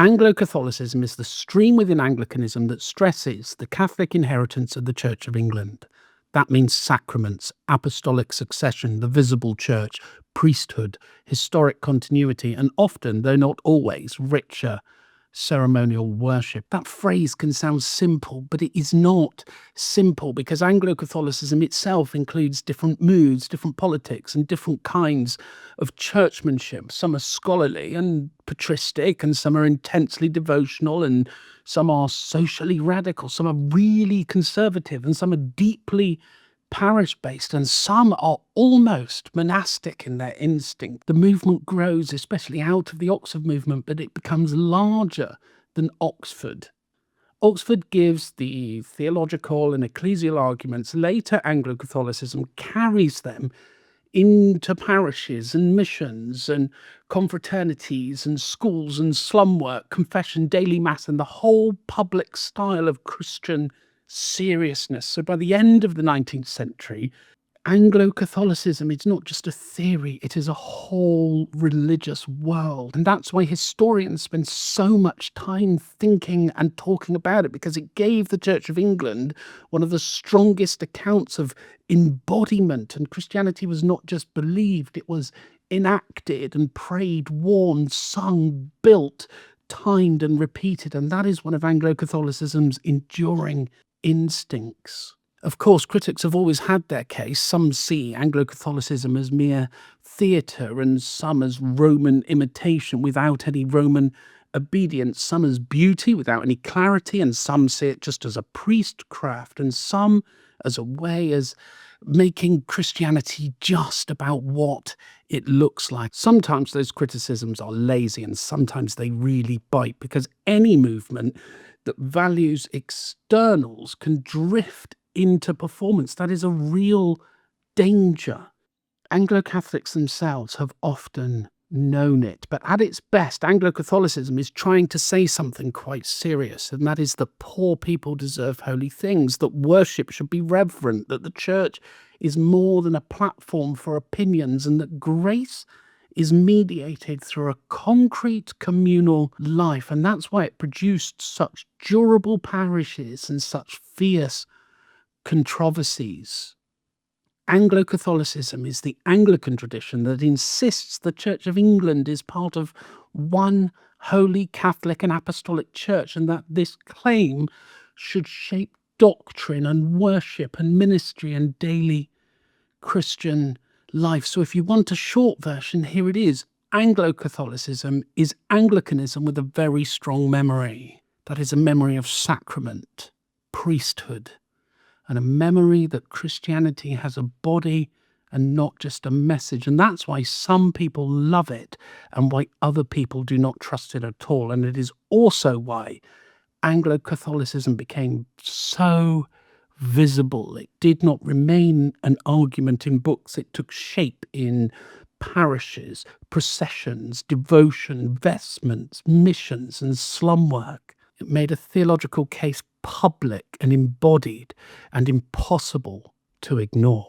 Anglo-Catholicism is the stream within Anglicanism that stresses the Catholic inheritance of the Church of England. That means sacraments, apostolic succession, the visible church, priesthood, historic continuity, and often, though not always, richer ceremonial worship. That phrase can sound simple, but it is not simple because Anglo-Catholicism itself includes different moods, different politics, and different kinds of churchmanship. Some are scholarly and patristic, and some are intensely devotional, and some are socially radical, some are really conservative, and some are deeply parish-based, and some are almost monastic in their instinct. The movement grows, especially out of the Oxford movement, but it becomes larger than Oxford. Oxford gives the theological and ecclesial arguments. Later Anglo-Catholicism carries them into parishes and missions and confraternities and schools and slum work, confession, daily mass, and the whole public style of Christian seriousness. So by the end of the 19th century, Anglo-Catholicism is not just a theory, it is a whole religious world. And that's why historians spend so much time thinking and talking about it, because it gave the Church of England one of the strongest accounts of embodiment. And Christianity was not just believed, it was enacted and prayed, worn, sung, built, timed and repeated. And that is one of Anglo-Catholicism's enduring instincts. Of course, critics have always had their case. Some see Anglo-Catholicism as mere theatre, and some as Roman imitation without any Roman obedience, some as beauty without any clarity, and some see it just as a priestcraft, and some as a way as making Christianity just about what it looks like. Sometimes those criticisms are lazy, and sometimes they really bite, because any movement that values externals can drift into performance. That is a real danger. Anglo-Catholics themselves have often known it, but at its best, Anglo-Catholicism is trying to say something quite serious, and that is that poor people deserve holy things, that worship should be reverent, that the church is more than a platform for opinions, and that grace is mediated through a concrete communal life. And that's why it produced such durable parishes and such fierce controversies. Anglo-Catholicism is the Anglican tradition that insists the Church of England is part of one holy Catholic and apostolic church, and that this claim should shape doctrine and worship and ministry and daily Christian life. So if you want a short version, here it is. Anglo-Catholicism is Anglicanism with a very strong memory. That is a memory of sacrament, priesthood, and a memory that Christianity has a body and not just a message. And that's why some people love it and why other people do not trust it at all. And it is also why Anglo-Catholicism became so visible. It did not remain an argument in books. It took shape in parishes, processions, devotion, vestments, missions, and slum work. It made a theological case public and embodied and impossible to ignore.